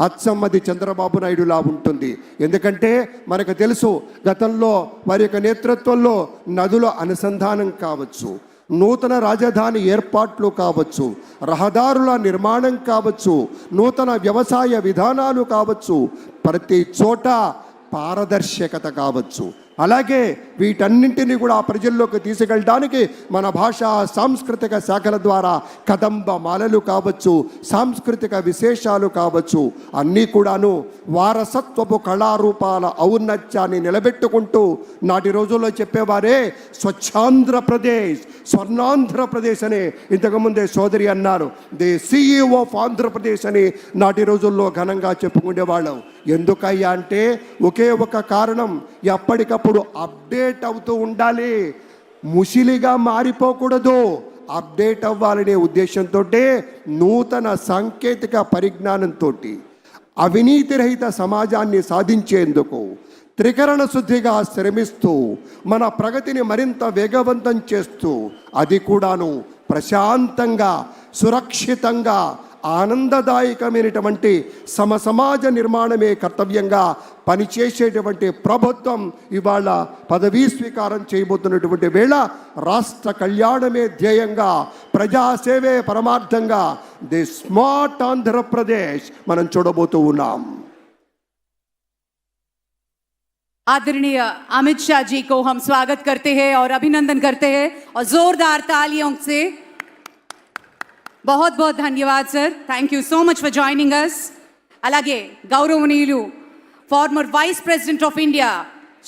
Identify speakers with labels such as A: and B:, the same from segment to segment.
A: అచ్చమ్మది చంద్రబాబు నాయుడులా ఉంటుంది. ఎందుకంటే మనకు తెలుసు, గతంలో వారి యొక్క నేతృత్వంలో నదుల అనుసంధానం కావచ్చు, నూతన రాజధాని ఏర్పాట్లు కావచ్చు, రహదారుల నిర్మాణం కావచ్చు, నూతన వ్యవసాయ విధానాలు కావచ్చు, ప్రతి చోట పారదర్శకత కావచ్చు. అలాగే వీటన్నింటినీ కూడా ప్రజల్లోకి తీసుకెళ్ళడానికి మన భాషా సాంస్కృతిక శాఖల ద్వారా కదంబ మాలలు కావచ్చు, సాంస్కృతిక విశేషాలు కావచ్చు, అన్నీ కూడాను వారసత్వపు కళారూపాల ఔన్నత్యాన్ని నిలబెట్టుకుంటూ నాటి రోజుల్లో చెప్పేవారే స్వచ్ఛాంధ్రప్రదేశ్, స్వర్ణాంధ్రప్రదేశ్ అని ఇంతకుముందే సోదరి అన్నారు. ది CEO ఆఫ్ ఆంధ్రప్రదేశ్ అని నాటి రోజుల్లో ఘనంగా చెప్పుకునేవాళ్ళం. ఎందుకయ్యా అంటే ఒకే ఒక కారణం, ఎప్పటికప్పుడు అప్డేట్ అవుతూ ఉండాలి, ముసిలిగా మారిపోకూడదు. అప్డేట్ అవ్వాలనే ఉద్దేశంతో నూతన సాంకేతిక పరిజ్ఞానంతో అవినీతి రహిత సమాజాన్ని సాధించేందుకు త్రికరణ శుద్ధిగా శ్రమిస్తూ మన ప్రగతిని మరింత వేగవంతం చేస్తూ, అది కూడాను ప్రశాంతంగా, సురక్షితంగా, ఆనందదాయకమైనటువంటి సమాజ నిర్మాణమే కర్తవ్యంగా పనిచేసేటువంటి ప్రభుత్వం ఇవాళ పదవీ స్వీకారం చేయబోతున్నటువంటి వేళ రాష్ట్ర కళ్యాణమే ధ్యేయంగా, ప్రజాసేవే పరమార్థంగా ది స్మార్ట్ ఆంధ్రప్రదేశ్ మనం చూడబోతూ ఉన్నాం.
B: आदरणीय अमित शाह जी को हम स्वागत करते हैं और अभिनंदन करते हैं और जोरदार तालियों से बहुत बहुत धन्यवाद sir. Thank you so much for joining us. అలాగే గౌరవనీయులు former vice president of India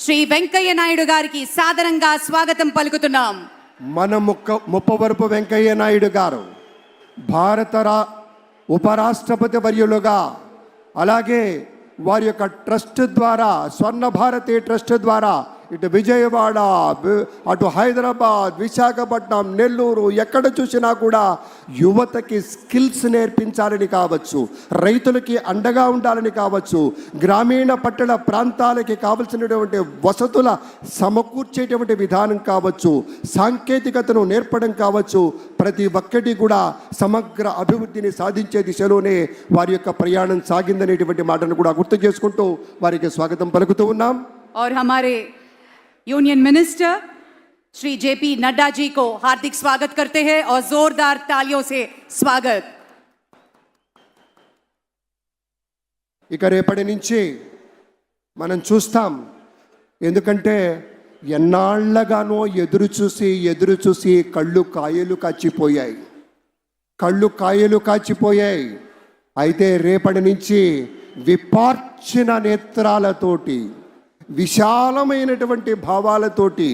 B: Shri Venkaiah Naidu గారికి సాదరంగా స్వాగతం పలుకుతున్నాం.
A: మన ముప్పవరపు వెంకయ్య నాయుడు గారు భారత ఉపరాష్ట్రపతి వర్యులుగా, అలాగే వారి యొక్క ట్రస్ట్ ద్వారా, స్వర్ణ భారతి ట్రస్ట్ ద్వారా ఇటు విజయవాడ, అటు హైదరాబాద్, విశాఖపట్నం, నెల్లూరు, ఎక్కడ చూసినా కూడా యువతకి స్కిల్స్ నేర్పించాలని కావచ్చు, రైతులకి అండగా ఉండాలని కావచ్చు, గ్రామీణ పట్టణ ప్రాంతాలకి కావలసినటువంటి వసతుల సమకూర్చేటువంటి విధానం కావచ్చు, సాంకేతికతను నేర్పడం కావచ్చు, ప్రతి ఒక్కటి కూడా సమగ్ర అభివృద్ధిని సాధించే దిశలోనే వారి యొక్క ప్రయాణం సాగిందనేటువంటి మాటను కూడా గుర్తు చేసుకుంటూ వారికి స్వాగతం పలుకుతూ ఉన్నాం.
B: और हमारे union minister Shri JP Nadda ji को हार्दिक स्वागत करते हैं और जोरदार तालियों से स्वागत.
A: ఇక రేపటి నుంచి మనం చూస్తాం, ఎందుకంటే ఎన్నాళ్ళగానో ఎదురు చూసి కళ్ళు కాయలు కాచిపోయాయి. అయితే రేపటి నుంచి విపార్చిన నేత్రాలతోటి, విశాలమైనటువంటి భావాలతోటి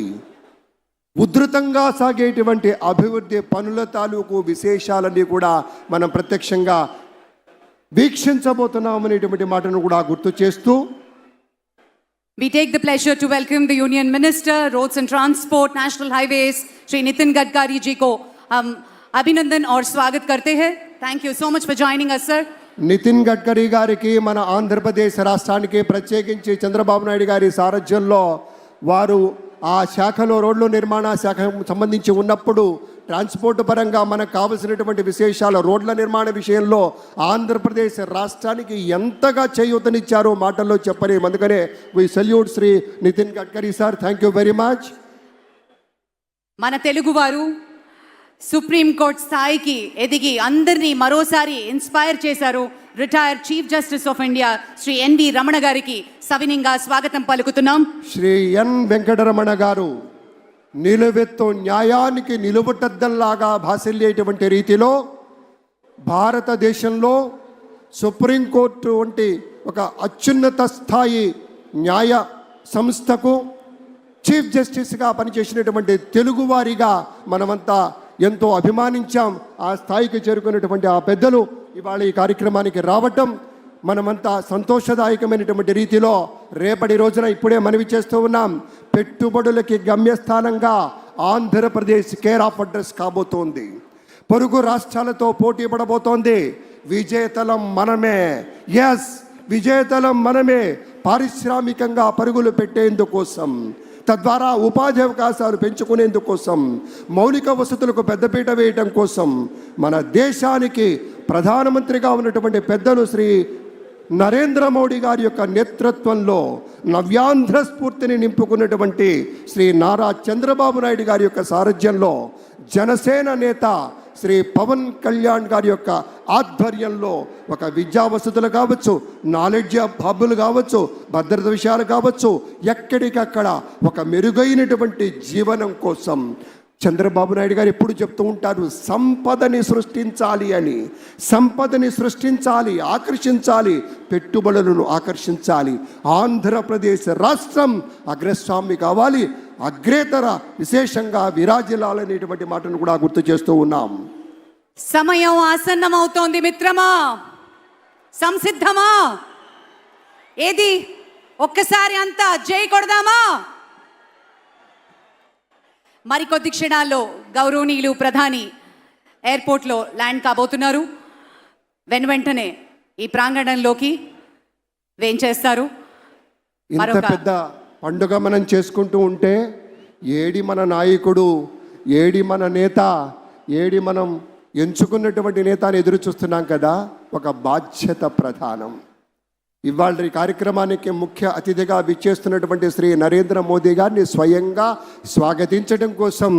A: ఉధృతంగా సాగేటువంటి అభివృద్ధి పనుల తాలూకు విశేషాలన్నీ కూడా మనం ప్రత్యక్షంగా వీక్షించబోతున్నామనేటువంటి మాటను కూడా గుర్తు చేస్తూ,
B: We take the pleasure to welcome the Union Minister, Roads and Transport, National Highways, Shri Nitin Gadkari ji को हम अभिनंदन और स्वागत करते हैं. Thank you so much for joining us, sir.
A: Nitin Gadkari గారికి, మన ఆంధ్రప్రదేశ్ రాష్ట్రానికి, ప్రత్యేకించి చంద్రబాబు నాయుడు గారి సారథ్యంలో వారు ఆ శాఖలో, రోడ్ల నిర్మాణ శాఖ సంబంధించి ఉన్నప్పుడు ట్రాన్స్పోర్ట్ పరంగా మనకు కావలసినటువంటి విశేషాలు, రోడ్ల నిర్మాణ విషయంలో ఆంధ్రప్రదేశ్ రాష్ట్రానికి ఎంతగా చేయూతనిచ్చారో మాటల్లో చెప్పలేము. అందుకనే we salute Shri Nitin Gadkari sir. Thank you very much.
B: మన తెలుగువారు సుప్రీంకోర్టు స్థాయికి ఎదిగి అందరినీ మరోసారి ఇన్స్పైర్ చేశారు. Retired chief justice of India Shri NV Ramana గారికి సవినీయంగా స్వాగతం పలుకుతున్నాం.
A: శ్రీ N వెంకటరమణ గారు నిలువెత్తు న్యాయానికి నిలువుటద్దల్లాగా భాసిల్లేటువంటి రీతిలో భారతదేశంలో సుప్రీంకోర్టు వంటి ఒక అత్యున్నత స్థాయి న్యాయ సంస్థకు చీఫ్ జస్టిస్గా పనిచేసినటువంటి తెలుగువారిగా మనమంతా ఎంతో అభిమానించాం. ఆ స్థాయికి చేరుకున్నటువంటి ఆ పెద్దలు ఇవాళ ఈ కార్యక్రమానికి రావటం మనమంతా సంతోషదాయకమైనటువంటి రీతిలో రేపటి రోజున ఇప్పుడే మనవి చేస్తూ ఉన్నాం. పెట్టుబడులకి గమ్యస్థానంగా ఆంధ్రప్రదేశ్ కేర్ ఆఫ్ అడ్రస్ కాబోతోంది. పొరుగు రాష్ట్రాలతో పోటీ పడబోతోంది. విజేతలం మనమే. ఎస్, విజేతలం మనమే. పారిశ్రామికంగా పరుగులు పెట్టేందుకోసం, తద్వారా ఉపాధి అవకాశాలు పెంచుకునేందుకోసం, మౌలిక వసతులకు పెద్దపీట వేయటం కోసం మన దేశానికి ప్రధానమంత్రిగా ఉన్నటువంటి పెద్దలు శ్రీ నరేంద్ర మోడీ గారి యొక్క నేతృత్వంలో నవ్యాంధ్ర స్ఫూర్తిని నింపుకున్నటువంటి శ్రీ నారా చంద్రబాబు నాయుడు గారి యొక్క సారథ్యంలో జనసేన నేత శ్రీ పవన్ కళ్యాణ్ గారి యొక్క ఆధ్వర్యంలో ఒక విద్యా వసతులు కావచ్చు, నాలెడ్జ్ హబ్బులు కావచ్చు, భద్రత విషయాలు కావచ్చు, ఎక్కడికక్కడ ఒక మెరుగైనటువంటి జీవనం కోసం చంద్రబాబు నాయుడు గారు ఎప్పుడు చెప్తూ ఉంటారు, సంపదని సృష్టించాలి అని. సంపదని సృష్టించాలి, ఆకర్షించాలి, పెట్టుబడులను ఆకర్షించాలి. ఆంధ్రప్రదేశ్ రాష్ట్రం అగ్రస్వామి కావాలి, అగ్రేతర విశేషంగా విరాజిల్లాలనేటువంటి మాటను కూడా గుర్తు చేస్తూ ఉన్నాం.
B: సమయం ఆసన్నమవుతోంది మిత్రమా, సంసిద్ధమా? ఏది ఒక్కసారి అంతా జై కొడదామా? మరికొద్ది క్షణాల్లో గౌరవనీయులు ప్రధాని ఎయిర్పోర్ట్లో ల్యాండ్ కాబోతున్నారు. వెంటనే ఈ ప్రాంగణంలోకి వేంచేస్తారు.
A: ఇంత పెద్ద పండుగ మనం చేసుకుంటూ ఉంటే ఏడి మన నాయకుడు, ఏడి మన నేత, ఏడి మనం ఎంచుకున్నటువంటి నేత అని ఎదురు చూస్తున్నాం కదా. ఒక బాధ్యత ప్రధానం. ఇవాళ ఈ కార్యక్రమానికి ముఖ్య అతిథిగా విచ్చేస్తున్నటువంటి శ్రీ నరేంద్ర మోదీ గారిని స్వయంగా స్వాగతించడం కోసం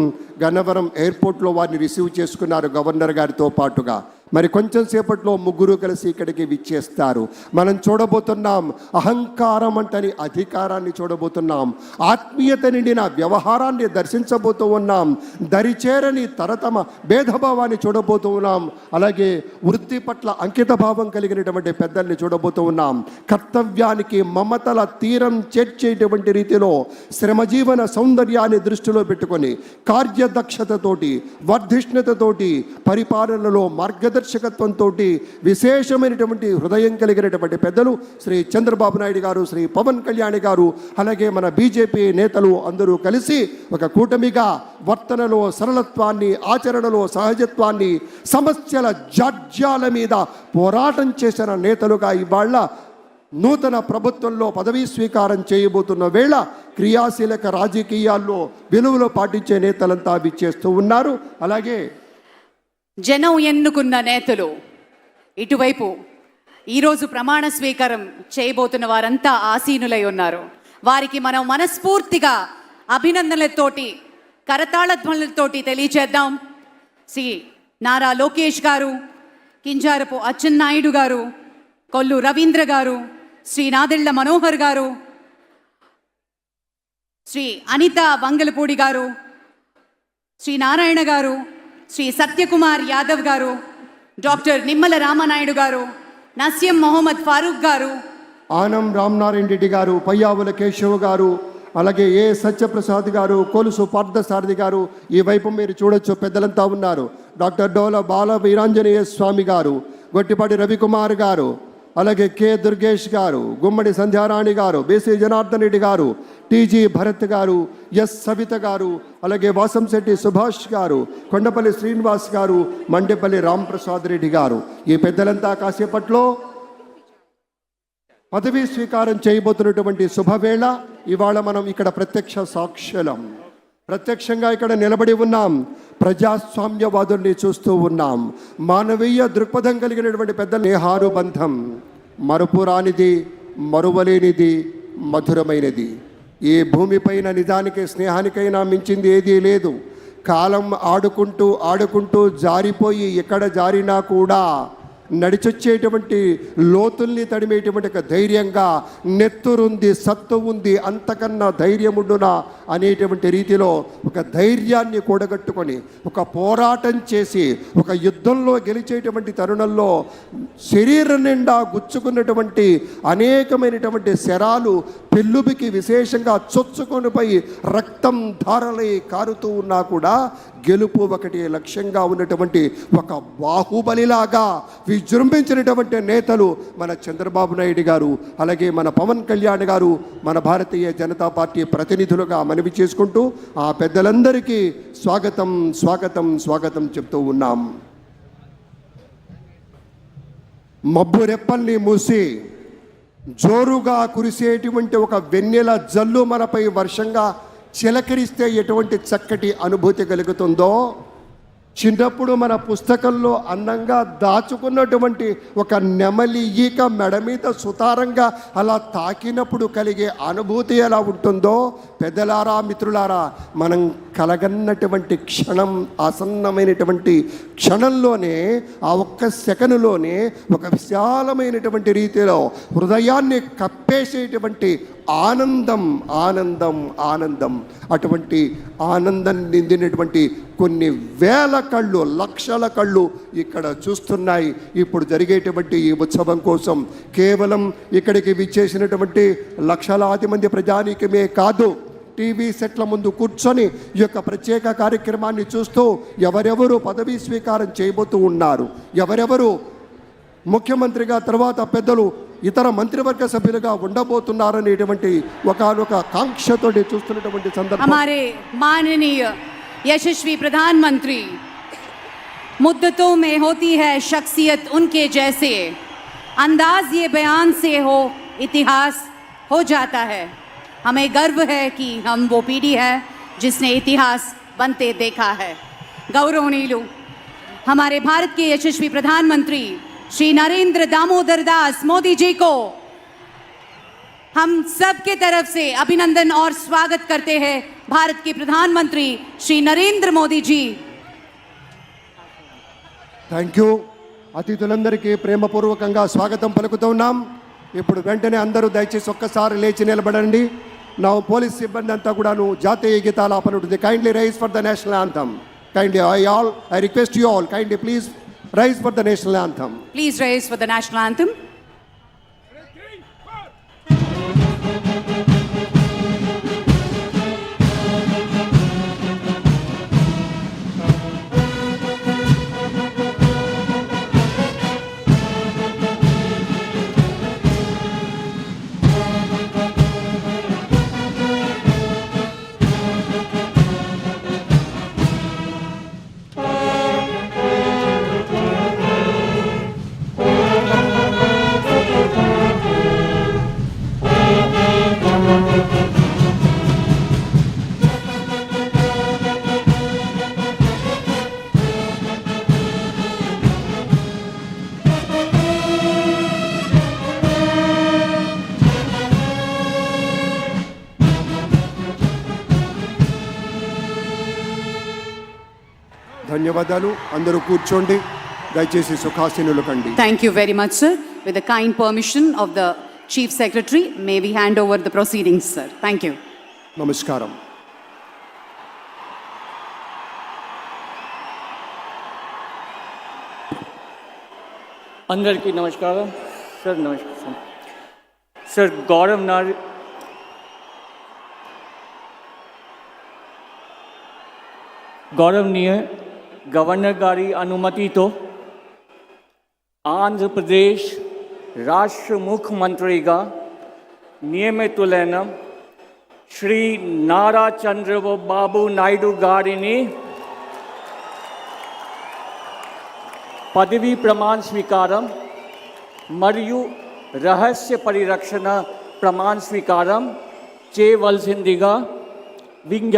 A: గన్నవరం ఎయిర్పోర్ట్లో వారిని రిసీవ్ చేసుకున్నారు గవర్నర్ గారితో పాటుగా. మరి కొంచెం సేపట్లో ముగ్గురు కలిసి ఇక్కడికి విచ్చేస్తారు. మనం చూడబోతున్నాం అహంకారం అంటని అధికారాన్ని చూడబోతున్నాం, ఆత్మీయత నిండిన వ్యవహారాన్ని దర్శించబోతూ ఉన్నాం, దరిచేరని తరతమ భేదభావాన్ని చూడబోతూ ఉన్నాం, అలాగే వృత్తి పట్ల అంకిత భావం కలిగినటువంటి పెద్దల్ని చూడబోతూ ఉన్నాం. కర్తవ్యానికి మమతల తీరం చేర్చేటువంటి రీతిలో శ్రమజీవన సౌందర్యాన్ని దృష్టిలో పెట్టుకొని కార్యదక్షతతోటి, వర్ధిష్ణతతోటి, పరిపాలనలో మార్గదర్శకత్వంతో విశేషమైనటువంటి హృదయం కలిగినటువంటి పెద్దలు శ్రీ చంద్రబాబు నాయుడు గారు, శ్రీ పవన్ కళ్యాణ్ గారు, అలాగే మన బీజేపీ నేతలు అందరూ కలిసి ఒక కూటమిగా వర్తనలో సరళత్వాన్ని, ఆచరణలో సహజత్వాన్ని, సమస్యల జాడ్యాల మీద పోరాటం చేసిన నేతలుగా ఇవాళ నూతన ప్రభుత్వంలో పదవీ స్వీకారం చేయబోతున్న వేళ క్రియాశీలక రాజకీయాల్లో విలువలు పాటించే నేతలంతా విచ్చేస్తూ ఉన్నారు. అలాగే
B: జనం ఎన్నుకున్న నేతలు ఇటువైపు ఈరోజు ప్రమాణ స్వీకారం చేయబోతున్న వారంతా ఆసీనులై ఉన్నారు. వారికి మనం మనస్ఫూర్తిగా అభినందనలతోటి, కరతాళధ్వనులతోటి తెలియచేద్దాం. శ్రీ నారా లోకేష్ గారు, కింజారపు అచ్చెన్నాయుడు గారు, కొల్లు రవీంద్ర గారు, శ్రీ నాదెళ్ల మనోహర్ గారు, శ్రీ అనిత వంగలపూడి గారు, శ్రీ నారాయణ గారు, శ్రీ సత్యకుమార్ యాదవ్ గారు, డాక్టర్ నిమ్మల రామనాయుడు గారు, నసీం మొహమ్మద్ ఫారూక్ గారు,
A: ఆనం రామనారాయణ రెడ్డి గారు, పయ్యావుల కేశవ్ గారు, అలాగే ఏ సత్యప్రసాద్ గారు, కొలుసు పార్థసారథి గారు, ఈ వైపు మీరు చూడొచ్చు పెద్దలంతా ఉన్నారు. డాక్టర్ డోల బాల వీరాంజనేయ స్వామి గారు, గొట్టిపాటి రవికుమార్ గారు, అలాగే కె దుర్గేష్ గారు, గుమ్మడి సంధ్యారాణి గారు, బీసీ జనార్దన్ రెడ్డి గారు, టీజీ భరత్ గారు, ఎస్ సవిత గారు, అలాగే వాసంశెట్టి సుభాష్ గారు, కొండపల్లి శ్రీనివాస్ గారు, మండేపల్లి రాంప్రసాద్ రెడ్డి గారు, ఈ పెద్దలంతా కాసేపట్లో పదవీ స్వీకారం చేయబోతున్నటువంటి శుభవేళ. ఇవాళ మనం ఇక్కడ ప్రత్యక్ష సాక్షులం, ప్రత్యక్షంగా ఇక్కడ నిలబడి ఉన్నాం. ప్రజాస్వామ్యవాదుల్ని చూస్తూ ఉన్నాం. మానవీయ దృక్పథం కలిగినటువంటి పెద్ద నేహానుబంధం మరుపురానిది, మరువలేనిది, మధురమైనది. ఈ భూమిపైన నిజానికి స్నేహానికైనా మించింది ఏదీ లేదు. కాలం ఆడుకుంటూ ఆడుకుంటూ జారిపోయి ఎక్కడ జారినా కూడా నడిచొచ్చేటువంటి లోతుల్ని తడిమేటువంటి ఒక ధైర్యంగా నెత్తురుంది, సత్తు ఉంది, అంతకన్నా ధైర్యముండునా అనేటువంటి రీతిలో ఒక ధైర్యాన్ని కూడగట్టుకొని ఒక పోరాటం చేసి ఒక యుద్ధంలో గెలిచేటువంటి తరుణంలో శరీరం నిండా గుచ్చుకున్నటువంటి అనేకమైనటువంటి శరాలు పెళ్ళుబికి విశేషంగా చొచ్చుకొనిపోయి రక్తం ధారలై కారుతూ ఉన్నా కూడా గెలుపు ఒకటి లక్ష్యంగా ఉన్నటువంటి ఒక బాహుబలిలాగా విజృంభించినటువంటి నేతలు మన చంద్రబాబు నాయుడు గారు, అలాగే మన పవన్ కళ్యాణ్ గారు, మన భారతీయ జనతా పార్టీ ప్రతినిధులుగా మనవి చేసుకుంటూ ఆ పెద్దలందరికీ స్వాగతం స్వాగతం స్వాగతం చెప్తూ ఉన్నాం. మబ్బు రెప్పల్ని మూసి జోరుగా కురిసేటువంటి ఒక వెన్నెల జల్లు మనపై వర్షంగా చిలకరిస్తే ఎటువంటి చక్కటి అనుభూతి కలుగుతుందో చిన్నప్పుడు మన పుస్తకంలో అందంగా దాచుకున్నటువంటి ఒక నెమలి ఈక మెడ మీద సుతారంగా అలా తాకినప్పుడు కలిగే అనుభూతి ఎలా ఉంటుందో, పెద్దలారా మిత్రులారా, మనం కలగన్నటువంటి క్షణం, ఆసన్నమైనటువంటి క్షణంలోనే, ఆ ఒక్క సెకనులోనే ఒక విశాలమైనటువంటి రీతిలో హృదయాన్ని కప్పేసేటువంటి ఆనందం ఆనందం ఆనందం అటువంటి ఆనందం నిండినటువంటి కొన్ని వేల కళ్ళు, లక్షల కళ్ళు ఇక్కడ చూస్తున్నాయి. ఇప్పుడు జరిగేటువంటి ఈ ఉత్సవం కోసం కేవలం ఇక్కడికి విచ్చేసినటువంటి లక్షలాది మంది ప్రజానీకమే కాదు, టీవీ సెట్ల ముందు కూర్చొని ఈ యొక్క ప్రత్యేక కార్యక్రమాన్ని చూస్తూ ఎవరెవరు పదవీ స్వీకారం చేయబోతూ ఉన్నారు, ఎవరెవరు ముఖ్యమంత్రిగా తర్వాత పెద్దలు ఇతర మంత్రివర్గ సభ్యులుగా ఉండబోతున్నారనేటువంటి ఒకనొక కాంక్షతో చూస్తున్నటువంటి సందర్భం.
B: हमारे माननीय यशस्वी प्रधानमंत्री, मुद्दतों में होती है शख्सियत उनके जैसे, अंदाज ये बयान से हो इतिहास हो जाता है। हमें गर्व है कि हम वो पीढ़ी है जिसने इतिहास बनते देखा है। गौरवनीलु हमारे भारत के यशस्वी प्रधानमंत्री श्री नरेंद्र दामोदर दास मोदी जी को हम सब के तरफ से अभिनंदन और स्वागत करते हैं। भारत के प्रधानमंत्री श्री नरेंद्र मोदी जी।
A: Thank you. అతిథులందరికీ ప్రేమపూర్వకంగా స్వాగతం పలుకుతూ ఉన్నాం. ఇప్పుడు వెంటనే అందరూ దయచేసి ఒక్కసారి లేచి నిలబడండి. నా పోలీస్ సిబ్బంది అంతా కూడాను జాతీయ గీతాలాపన ఉంటుంది. Kindly rise for the national anthem. Kindly I request you all, kindly please rise for the national anthem.
B: Please rise for the national anthem.
A: ధన్యవాదాలు. అందరూ కూర్చోండి. దయచేసి సుఖాసీనులు కండి.
B: Thank you very much, sir. With the kind permission of the Chief Secretary, may we hand over the proceedings, sir. Thank you.
A: నమస్కారం.
C: అందరికీ నమస్కారం sir. నమస్కారం sir. గౌరవనీయ గవర్నర్ గారి అనుమతితో ఆంధ్రప్రదేశ్ రాష్ట్ర ముఖ్యమంత్రిగా నియమితులైన శ్రీ నారా చంద్రబాబు నాయుడు గారిని పదవీ ప్రమాణ స్వీకారం మరియు రహస్య పరిరక్షణ ప్రమాణ స్వీకారం చేయవలసిందిగా విజ్ఞప్తి